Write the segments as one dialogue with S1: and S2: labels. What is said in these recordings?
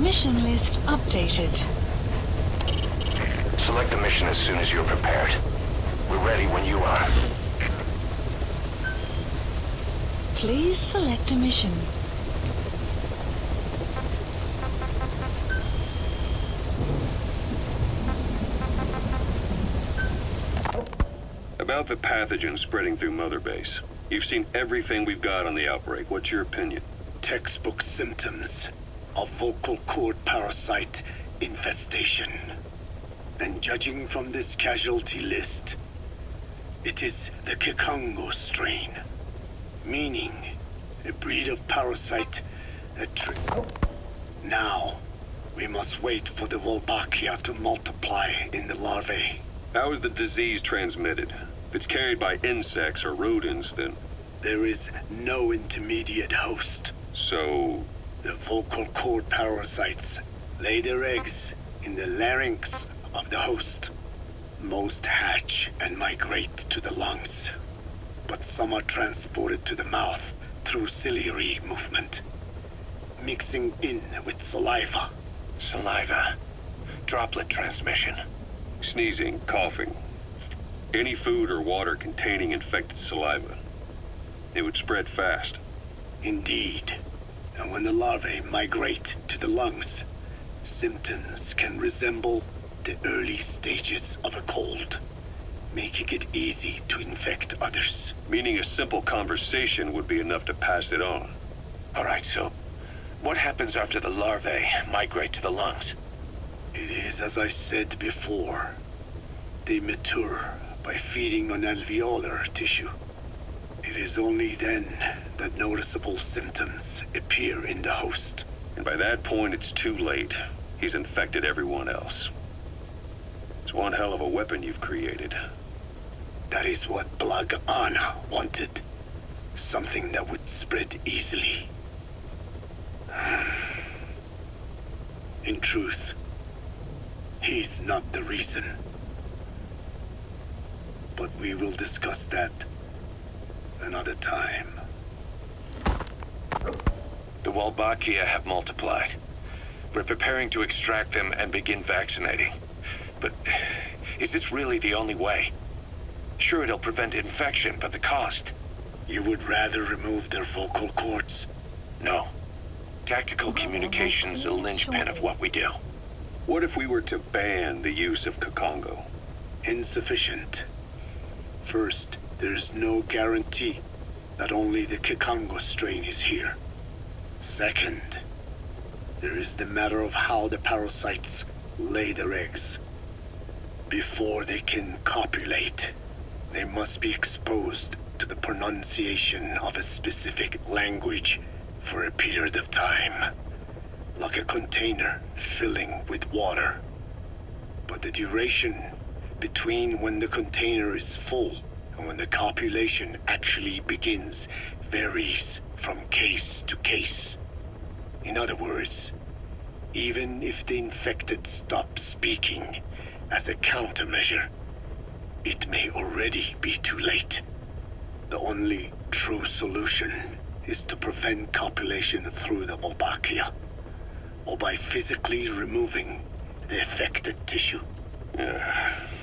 S1: Mission list updated.
S2: Select a mission as soon as you're prepared. We're ready when you are.
S1: Please select a mission.
S3: About the pathogen spreading through Mother Base. You've seen everything we've got on the outbreak. What's your opinion?
S4: Textbook symptoms of vocal cord parasite infestation. And judging from this casualty list, it is the Kikongo strain, meaning a breed of parasite that Now, we must wait for the Wolbachia to multiply in the larvae.
S3: How is the disease transmitted? If it's carried by insects or rodents, then...
S4: There is no intermediate host.
S3: So...
S4: The vocal cord parasites lay their eggs in the larynx of the host. Most hatch and migrate to the lungs, but some are transported to the mouth through ciliary movement, mixing in with saliva.
S2: Saliva. Droplet transmission.
S3: Sneezing, coughing. Any food or water containing infected saliva. It would spread fast.
S4: Indeed. And when the larvae migrate to the lungs, symptoms can resemble the early stages of a cold, making it easy to infect others.
S3: Meaning a simple conversation would be enough to pass it on.
S2: Alright, so what happens after the larvae migrate to the lungs?
S4: It is as I said before. They mature by feeding on alveolar tissue. It is only then that noticeable symptoms appear in the host.
S3: And by that point, it's too late. He's infected everyone else. It's one hell of a weapon you've created.
S4: That is what Blag Anna wanted. Something that would spread easily. In truth, he's not the reason. But we will discuss that another time.
S2: The Wolbachia have multiplied. We're preparing to extract them and begin vaccinating. But is this really the only way? Sure, it'll prevent infection, but the cost?
S4: You would rather remove their vocal cords?
S2: No. Tactical communication's the linchpin of what we do.
S3: What if we were to ban the use of Kikongo?
S4: Insufficient. First, there's no guarantee that only the Kikongo strain is here. Second, there is the matter of how the parasites lay their eggs. Before they can copulate, they must be exposed to the pronunciation of a specific language for a period of time, like a container filling with water. But the duration between when the container is full and when the copulation actually begins varies from case to case. In other words, even if the infected stop speaking as a countermeasure, it may already be too late. The only true solution is to prevent copulation through the Wolbachia, or by physically removing the affected tissue.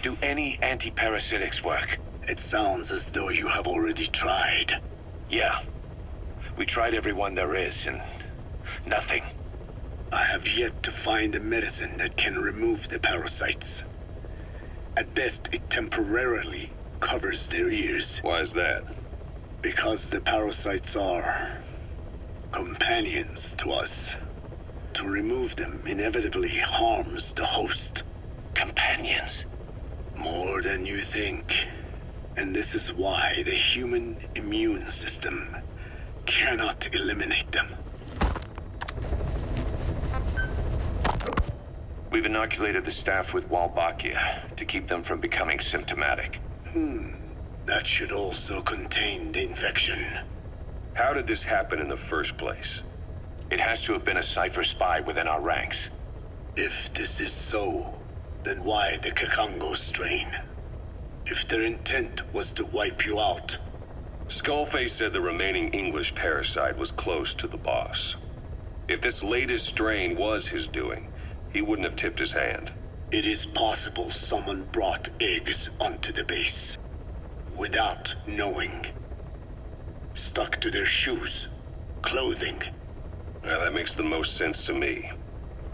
S2: Do any antiparasitics work?
S4: It sounds as though you have already tried.
S2: Yeah. We tried every one there is, and nothing.
S4: I have yet to find a medicine that can remove the parasites. At best, it temporarily covers their ears.
S3: Why is that?
S4: Because the parasites are companions to us. To remove them inevitably harms the host.
S2: Companions?
S4: More than you think. And this is why the human immune system cannot eliminate them.
S2: We've inoculated the staff with Wolbachia to keep them from becoming symptomatic.
S4: That should also contain the infection.
S3: How did this happen in the first place?
S2: It has to have been a Cypher spy within our ranks.
S4: If this is so, then why the Kikongo strain? If their intent was to wipe you out.
S3: Skullface said the remaining English parasite was close to the boss. If this latest strain was his doing, he wouldn't have tipped his hand.
S4: It is possible someone brought eggs onto the base without knowing. Stuck to their shoes, clothing.
S3: Now, that makes the most sense to me.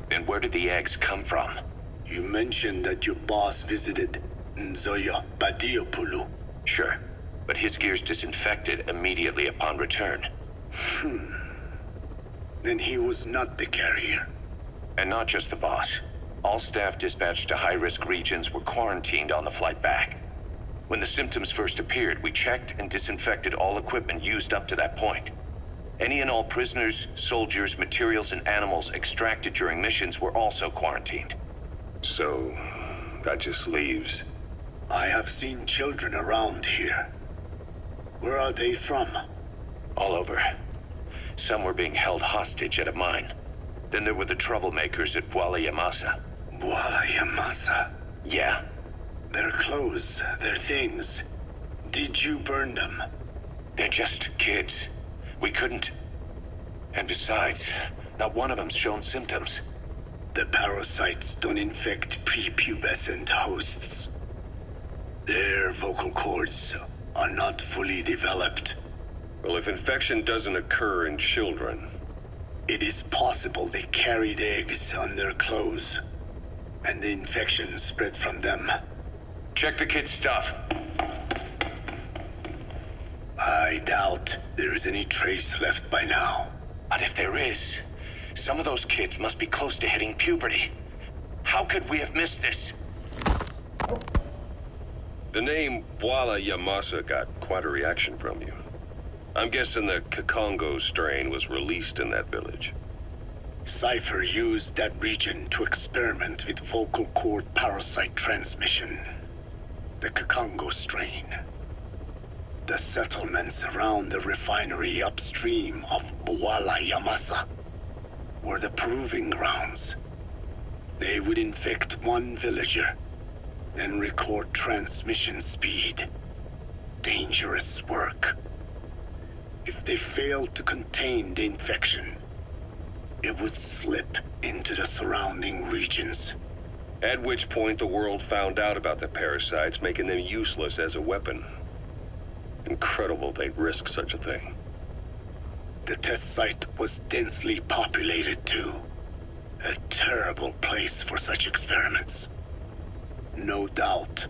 S2: And where did the eggs come from?
S4: You mentioned that your boss visited Nzoya Badiopulu.
S2: Sure, but his gear's disinfected immediately upon return.
S4: Then he was not the carrier.
S2: And not just the boss. All staff dispatched to high-risk regions were quarantined on the flight back. When the symptoms first appeared, we checked and disinfected all equipment used up to that point. Any and all prisoners, soldiers, materials, and animals extracted during missions were also quarantined.
S3: So, that just leaves...
S4: I have seen children around here. Where are they from?
S2: All over. Some were being held hostage at a mine. Then there were the troublemakers at Bwala Yamasa.
S4: Bwala Yamasa?
S2: Yeah.
S4: Their clothes, their things. Did you burn them?
S2: They're just kids. We couldn't. And besides, not one of them's shown symptoms.
S4: The parasites don't infect prepubescent hosts. Their vocal cords are not fully developed.
S3: Well, if infection doesn't occur in children...
S4: It is possible they carried eggs on their clothes, and the infection spread from them.
S2: Check the kid's stuff.
S4: I doubt there is any trace left by now.
S2: But if there is, some of those kids must be close to hitting puberty. How could we have missed this?
S3: The name Bwala Yamasa got quite a reaction from you. I'm guessing the Kikongo strain was released in that village.
S4: Cypher used that region to experiment with vocal cord parasite transmission. The Kikongo strain. The settlements around the refinery upstream of Bwala Yamasa were the proving grounds. They would infect one villager, then record transmission speed. Dangerous work. If they failed to contain the infection, it would slip into the surrounding regions.
S3: At which point the world found out about the parasites, making them useless as a weapon. Incredible they'd risk such a thing.
S4: The test site was densely populated too. A terrible place for such experiments. No doubt,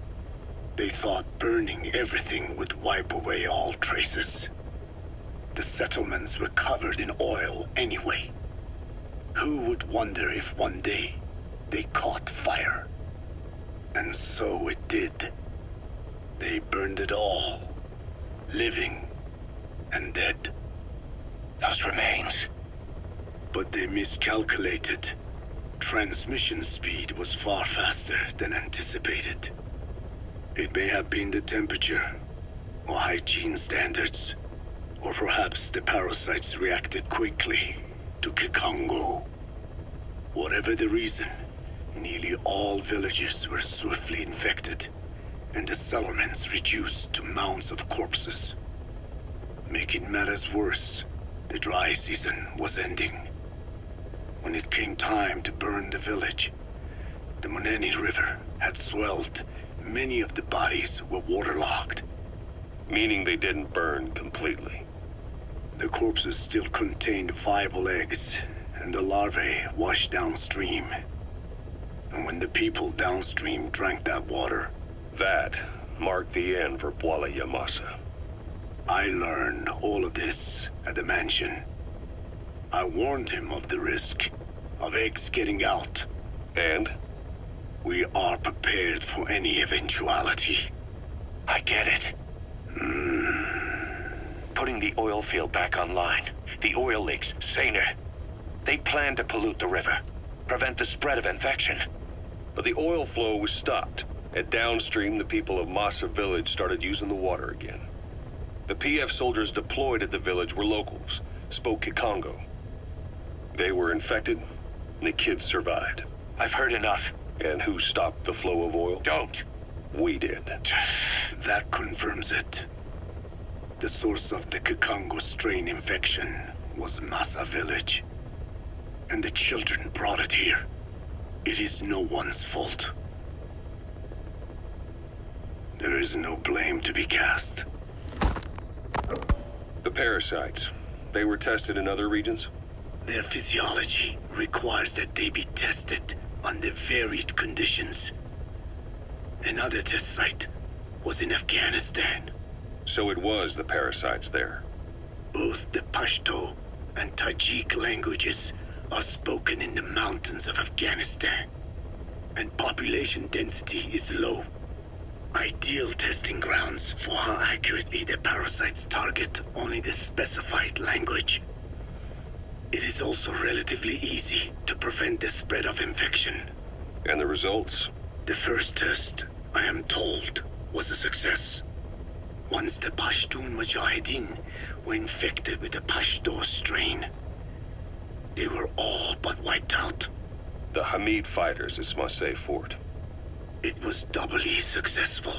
S4: they thought burning everything would wipe away all traces. The settlements were covered in oil anyway. Who would wonder if one day they caught fire? And so it did. They burned it all, living and dead.
S2: Those remains.
S4: But they miscalculated. Transmission speed was far faster than anticipated. It may have been the temperature, or hygiene standards, or perhaps the parasites reacted quickly to Kikongo. Whatever the reason, nearly all villages were swiftly infected, and the settlements reduced to mounds of corpses. Making matters worse, the dry season was ending. When it came time to burn the village, the Moneni River had swelled. Many of the bodies were waterlogged.
S3: Meaning they didn't burn completely.
S4: The corpses still contained viable eggs, and the larvae washed downstream. And when the people downstream drank that water...
S3: That marked the end for Bwala Yamasa.
S4: I learned all of this at the mansion. I warned him of the risk of eggs getting out.
S3: And?
S4: We are prepared for any eventuality.
S2: I get it. Putting the oil field back online. The oil leaks, saner. They plan to pollute the river, prevent the spread of infection.
S3: But the oil flow was stopped, and downstream the people of Masa village started using the water again. The PF soldiers deployed at the village were locals, spoke Kikongo. They were infected, and the kids survived.
S2: I've heard enough.
S3: And who stopped the flow of oil?
S2: Don't.
S3: We did.
S4: That confirms it. The source of the Kikongo strain infection was Masa village. and the children brought it here. It is no one's fault. There is no blame to be cast.
S3: The parasites, they were tested in other regions?
S4: Their physiology requires that they be tested under varied conditions. Another test site was in Afghanistan.
S3: So it was the parasites there.
S4: Both the Pashto and Tajik languages are spoken in the mountains of Afghanistan, and population density is low. Ideal testing grounds for how accurately the parasites target only the specified language. It is also relatively easy to prevent the spread of infection.
S3: And the results?
S4: The first test, I am told, was a success. Once the Pashtun Mujahideen were infected with the Pashto strain, they were all but wiped out.
S3: The Hamid fighters at Smasei Fort.
S4: It was doubly successful.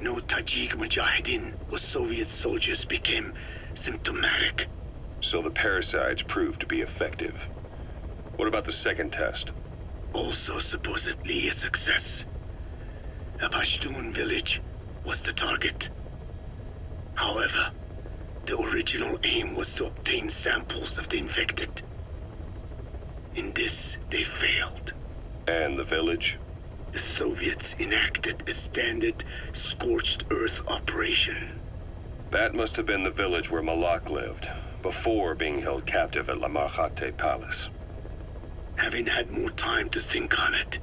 S4: No Tajik Mujahideen or Soviet soldiers became symptomatic.
S3: So the parasites proved to be effective. What about the second test?
S4: Also supposedly a success. A Pashtun village was the target. However, the original aim was to obtain samples of the infected. In this, they failed.
S3: And the village?
S4: The Soviets enacted a standard scorched earth operation.
S3: That must have been the village where Malak lived, before being held captive at La Marjate Palace.
S4: Having had more time to think on it,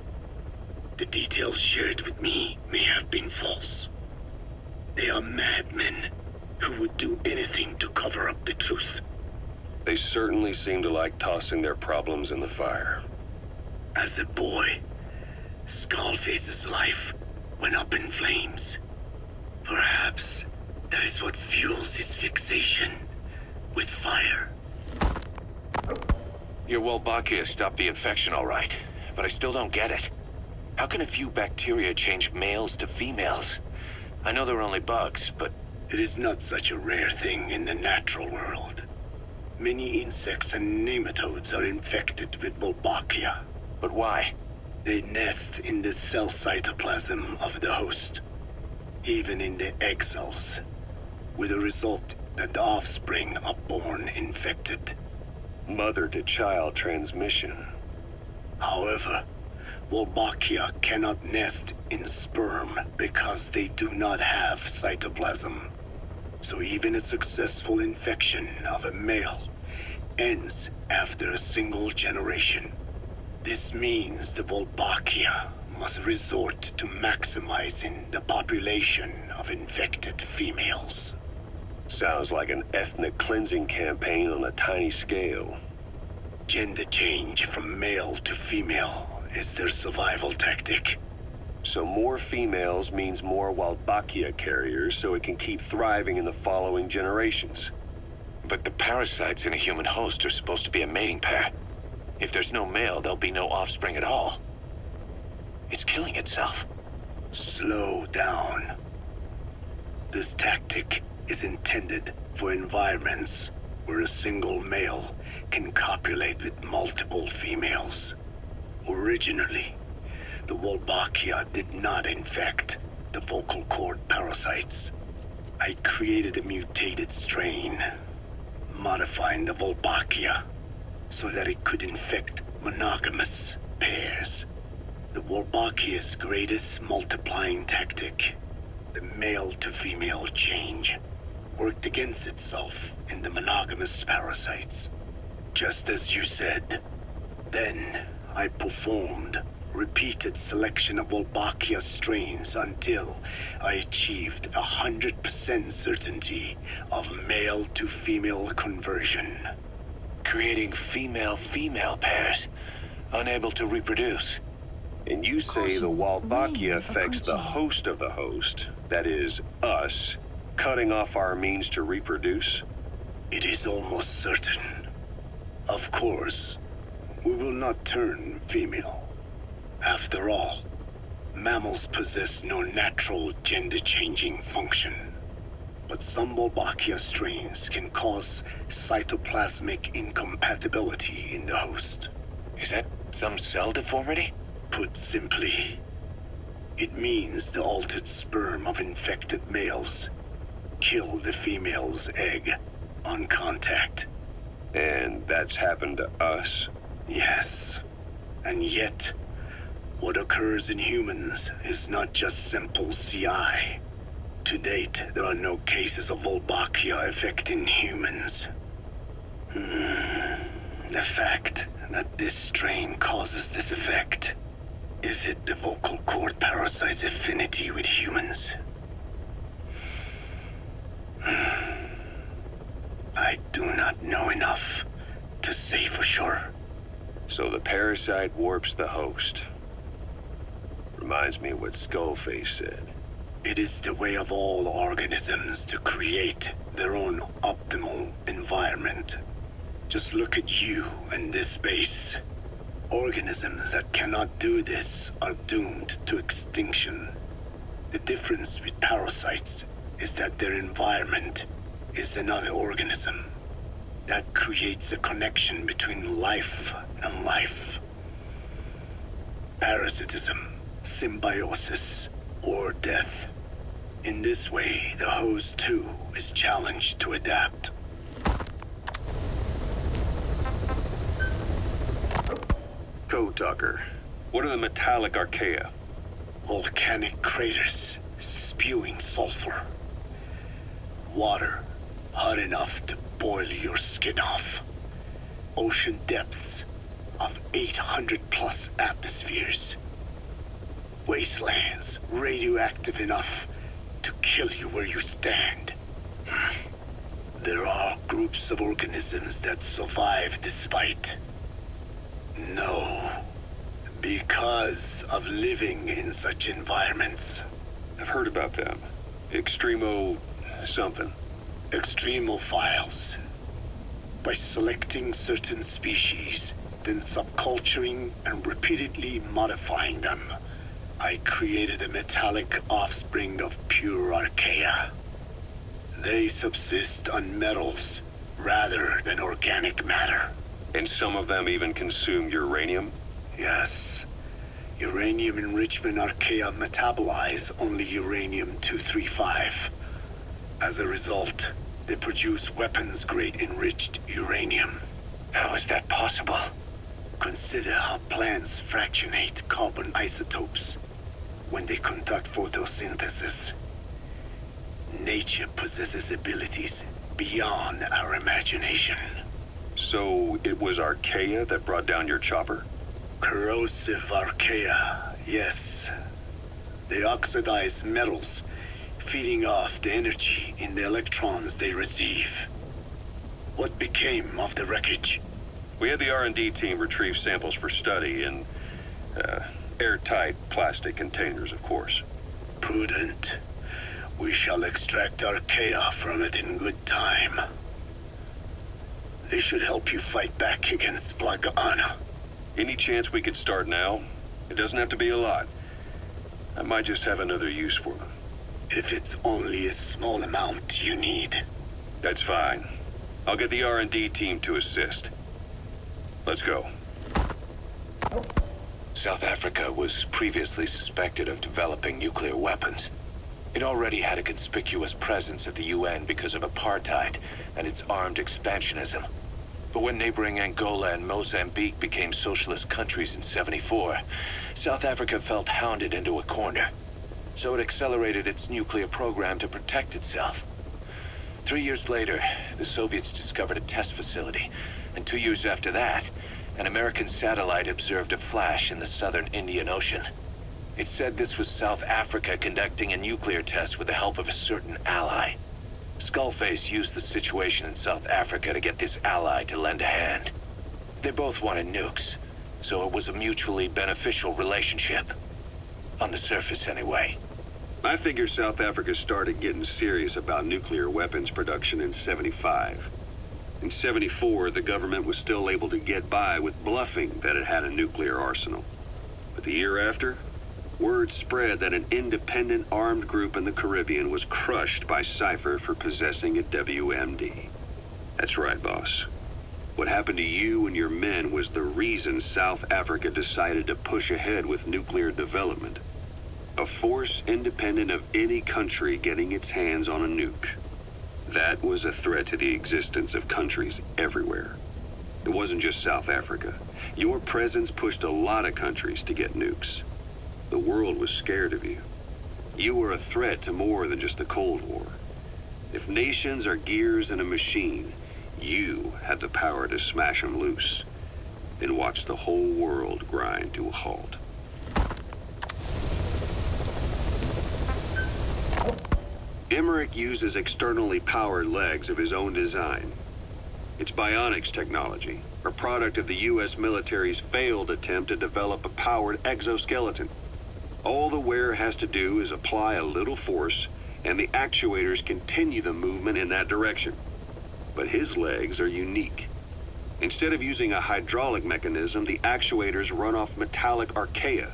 S4: the details shared with me may have been false. They are madmen who would do anything to cover up the truth.
S3: They certainly seem to like tossing their problems in the fire.
S4: As a boy, Skullface's life went up in flames. Perhaps that is what fuels his fixation with fire.
S2: Your Wolbachia stopped the infection all right, but I still don't get it. How can a few bacteria change males to females? I know they're only bugs, but...
S4: It is not such a rare thing in the natural world. Many insects and nematodes are infected with Wolbachia.
S2: But why?
S4: They nest in the cell cytoplasm of the host, even in the egg cells, with the result that the offspring are born infected.
S3: Mother-to-child transmission.
S4: However, Wolbachia cannot nest in sperm because they do not have cytoplasm. So even a successful infection of a male ends after a single generation. This means the Wolbachia must resort to maximizing the population of infected females.
S3: Sounds like an ethnic cleansing campaign on a tiny scale.
S4: Gender change from male to female is their survival tactic.
S3: So more females means more Wolbachia carriers, so it can keep thriving in the following generations.
S2: But the parasites in a human host are supposed to be a mating pair. If there's no male, there'll be no offspring at all. It's killing itself.
S4: Slow down. This tactic is intended for environments where a single male can copulate with multiple females. Originally, the Wolbachia did not infect the vocal cord parasites. I created a mutated strain, modifying the Wolbachia so that it could infect monogamous pairs. The Wolbachia's greatest multiplying tactic, the male-to-female change, worked against itself in the monogamous parasites. Just as you said. Then I performed repeated selection of Wolbachia strains until I achieved 100% certainty of male-to-female conversion.
S2: Creating female-female pairs, unable to reproduce.
S3: And you say the Wolbachia affects the host of the host, that is, us, cutting off our means to reproduce?
S4: It is almost certain. Of course, we will not turn female. After all, mammals possess no natural gender-changing function. but some Wolbachia strains can cause cytoplasmic incompatibility in the host.
S2: Is that some cell deformity?
S4: Put simply, it means the altered sperm of infected males kill the female's egg on contact.
S3: And that's happened to us?
S4: Yes. And yet, what occurs in humans is not just simple CI. To date, there are no cases of Wolbachia affecting humans. The fact that this strain causes this effect, is it the vocal cord parasite's affinity with humans? I do not know enough to say for sure.
S3: So the parasite warps the host. Reminds me of what Skullface said.
S4: It is the way of all organisms to create their own optimal environment. Just look at you and this base. Organisms that cannot do this are doomed to extinction. The difference with parasites is that their environment is another organism. That creates a connection between life and life. Parasitism, symbiosis, or death. In this way, the host too is challenged to adapt.
S3: Code Talker, what are the metallic archaea?
S4: Volcanic craters spewing sulfur. Water hot enough to boil your skin off. Ocean depths of 800 plus atmospheres. Wastelands radioactive enough to kill you where you stand. There are groups of organisms that survive despite. No. Because of living in such environments.
S3: I've heard about them. Extremo something.
S4: Extremophiles. By selecting certain species, then subculturing and repeatedly modifying them, I created a metallic offspring of pure archaea. They subsist on metals rather than organic matter.
S3: And some of them even consume uranium?
S4: Yes. Uranium enrichment archaea metabolize only uranium-235. As a result, they produce weapons-grade enriched uranium.
S2: How is that possible?
S4: Consider how plants fractionate carbon isotopes when they conduct photosynthesis. Nature possesses abilities beyond our imagination.
S3: So it was archaea that brought down your chopper?
S4: Corrosive archaea, yes. They oxidize metals, feeding off the energy in the electrons they receive. What became of the wreckage?
S3: We had the R&D team retrieve samples for study in airtight plastic containers, of course.
S4: Prudent. We shall extract archaea from it in good time. They should help you fight back against Blagana.
S3: Any chance we could start now? It doesn't have to be a lot. I might just have another use for them.
S4: If it's only a small amount you need.
S3: That's fine. I'll get the R&D team to assist. Let's go.
S2: South Africa was previously suspected of developing nuclear weapons. It already had a conspicuous presence at the UN because of apartheid and its armed expansionism. But when neighboring Angola and Mozambique became socialist countries in '74, South Africa felt hounded into a corner. So it accelerated its nuclear program to protect itself. 3 years later, the Soviets discovered a test facility, and 2 years after that, an American satellite observed a flash in the southern Indian Ocean. It said this was South Africa conducting a nuclear test with the help of a certain ally. Skullface used the situation in South Africa to get this ally to lend a hand. They both wanted nukes, so it was a mutually beneficial relationship. On the surface, anyway.
S3: I figure South Africa started getting serious about nuclear weapons production in '75. In '74, the government was still able to get by with bluffing that it had a nuclear arsenal. But the year after, Word spread that an independent armed group in the Caribbean was crushed by Cypher for possessing a WMD. That's right, boss. What happened to you and your men was the reason South Africa decided to push ahead with nuclear development. A force independent of any country getting its hands on a nuke. That was a threat to the existence of countries everywhere. It wasn't just South Africa. Your presence pushed a lot of countries to get nukes. The world was scared of you. You were a threat to more than just the Cold War. If nations are gears in a machine, you had the power to smash them loose and watch the whole world grind to a halt. Emmerich uses externally powered legs of his own design. It's bionics technology, a product of the U.S. military's failed attempt to develop a powered exoskeleton. All the wearer has to do is apply a little force, and the actuators continue the movement in that direction. But his legs are unique. Instead of using a hydraulic mechanism, the actuators run off metallic archaea.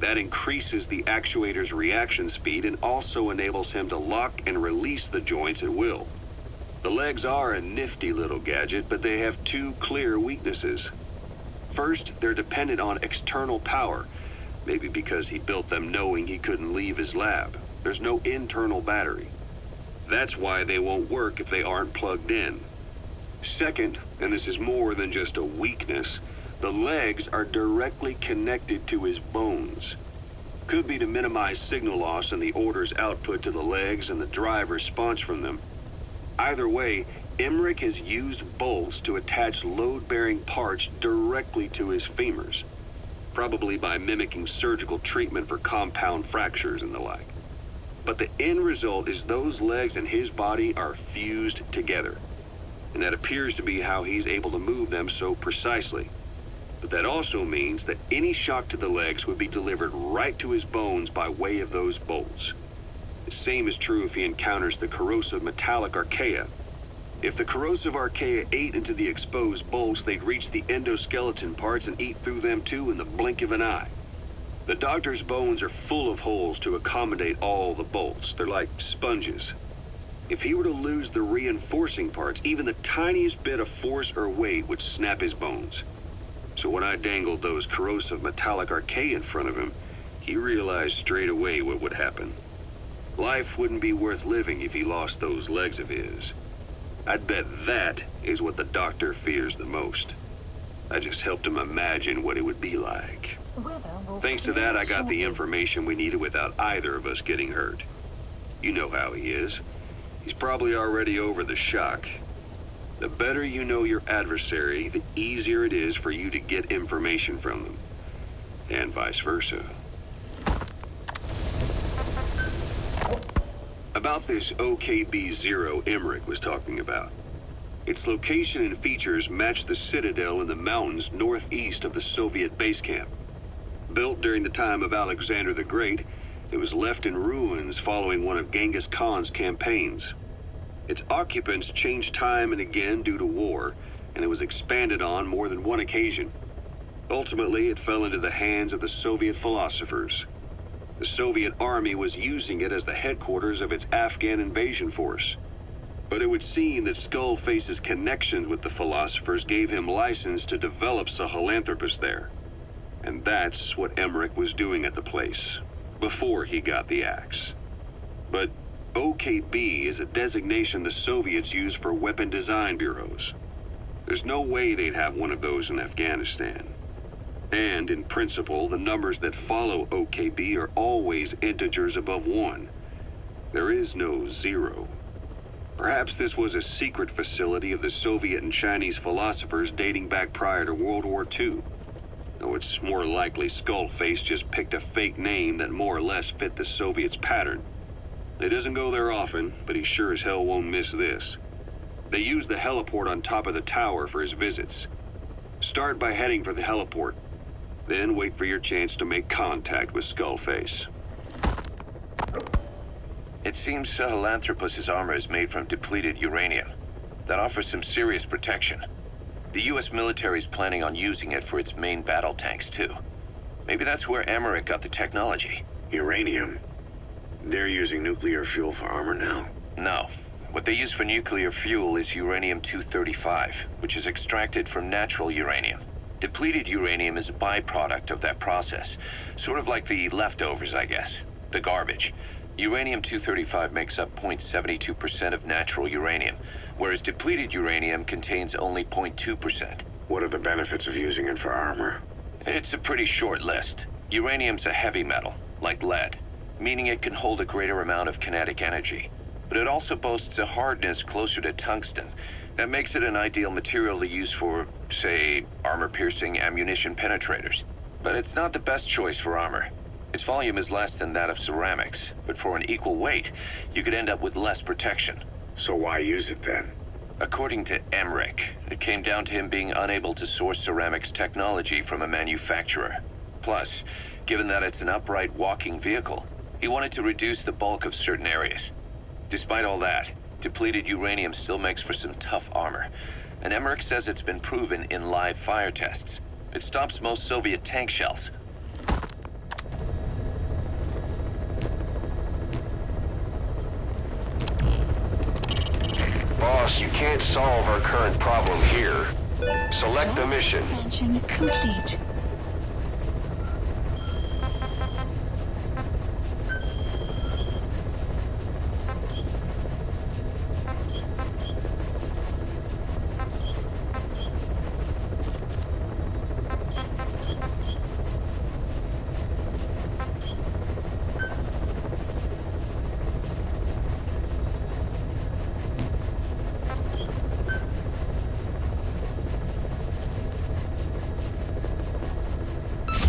S3: That increases the actuator's reaction speed and also enables him to lock and release the joints at will. The legs are a nifty little gadget, but they have two clear weaknesses. First, they're dependent on external power, maybe because he built them knowing he couldn't leave his lab. There's no internal battery. That's why they won't work if they aren't plugged in. Second, and this is more than just a weakness, the legs are directly connected to his bones. Could be to minimize signal loss in the order's output to the legs and the drive response from them. Either way, Emmerich has used bolts to attach load-bearing parts directly to his femurs, probably by mimicking surgical treatment for compound fractures and the like. But the end result is those legs and his body are fused together, and that appears to be how he's able to move them so precisely. But that also means that any shock to the legs would be delivered right to his bones by way of those bolts. The same is true if he encounters the corrosive metallic archaea. If the corrosive archaea ate into the exposed bolts, they'd reach the endoskeleton parts and eat through them too in the blink of an eye. The doctor's bones are full of holes to accommodate all the bolts. They're like sponges. If he were to lose the reinforcing parts, even the tiniest bit of force or weight would snap his bones. So when I dangled those corrosive metallic archaea in front of him, he realized straight away what would happen. Life wouldn't be worth living if he lost those legs of his. I'd bet that is what the doctor fears the most. I just helped him imagine what it would be like. Thanks to that, I got the information we needed without either of us getting hurt. You know how he is. He's probably already over the shock. The better you know your adversary, the easier it is for you to get information from them. And vice versa. About this OKB-0 Emmerich was talking about. Its location and features match the citadel in the mountains northeast of the Soviet base camp. Built during the time of Alexander the Great, it was left in ruins following one of Genghis Khan's campaigns. Its occupants changed time and again due to war, and it was expanded on more than one occasion. Ultimately, it fell into the hands of the Soviet philosophers. The Soviet army was using it as the headquarters of its Afghan invasion force. But it would seem that Skullface's connections with the philosophers gave him license to develop Sahelanthropus there. And that's what Emmerich was doing at the place, before he got the axe. But OKB is a designation the Soviets use for weapon design bureaus. There's no way they'd have one of those in Afghanistan. And, in principle, the numbers that follow OKB are always integers above 1. There is no 0. Perhaps this was a secret facility of the Soviet and Chinese philosophers dating back prior to World War II. Though it's more likely Skullface just picked a fake name that more or less fit the Soviets' pattern. He doesn't go there often, but he sure as hell won't miss this. They use the heliport on top of the tower for his visits. Start by heading for the heliport. Then wait for your chance to make contact with Skullface.
S2: It seems Sahelanthropus's armor is made from depleted uranium. That offers some serious protection. The U.S. military is planning on using it for its main battle tanks, too. Maybe that's where Emmerich got the technology.
S3: Uranium. They're using nuclear fuel for armor now?
S2: No. What they use for nuclear fuel is uranium-235, which is extracted from natural uranium. Depleted uranium is a byproduct of that process. Sort of like the leftovers, I guess. The garbage. Uranium-235 makes up 0.72% of natural uranium, whereas depleted uranium contains only 0.2%.
S3: What are the benefits of using it for armor?
S2: It's a pretty short list. Uranium's a heavy metal, like lead, meaning it can hold a greater amount of kinetic energy. But it also boasts a hardness closer to tungsten. That makes it an ideal material to use for, say, armor-piercing ammunition penetrators. But it's not the best choice for armor. Its volume is less than that of ceramics, but for an equal weight, you could end up with less protection.
S3: So why use it then?
S2: According to Emmerich, it came down to him being unable to source ceramics technology from a manufacturer. Plus, given that it's an upright walking vehicle, he wanted to reduce the bulk of certain areas. Despite all that, depleted uranium still makes for some tough armor, and Emmerich says it's been proven in live fire tests. It stops most Soviet tank shells.
S3: Boss, you can't solve our current problem here. Select the mission.
S1: Expansion complete.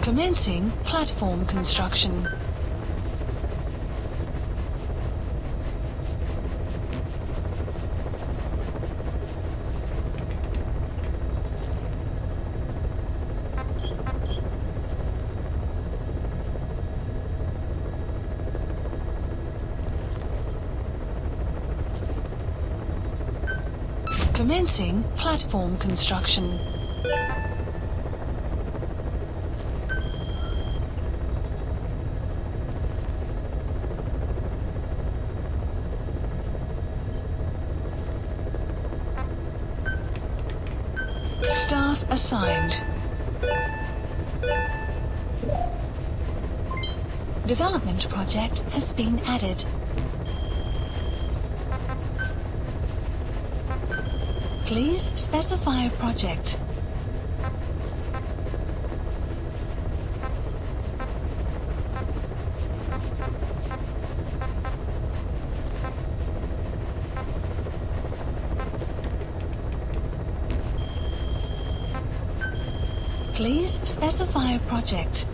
S1: Commencing platform construction. Commencing platform construction. Staff assigned. Development project has been added. Please specify a project. Please specify a project.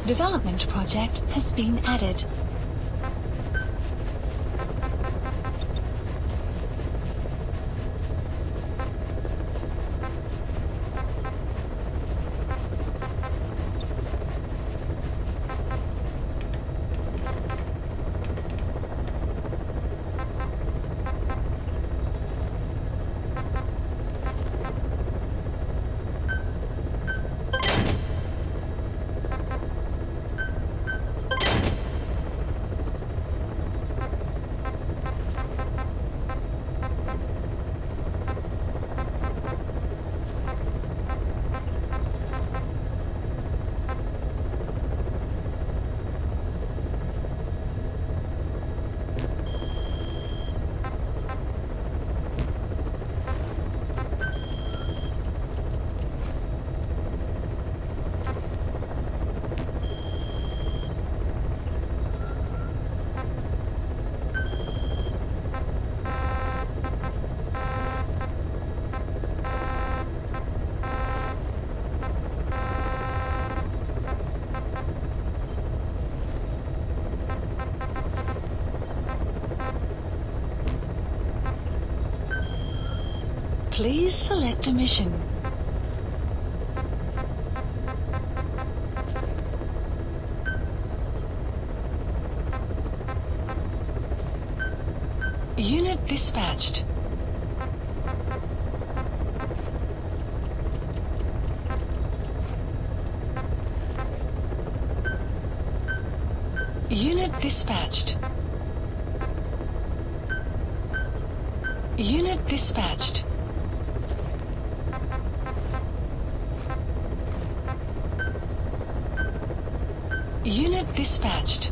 S1: Development project has been added. Please select a mission. Unit dispatched. Unit dispatched. Unit dispatched. Unit dispatched.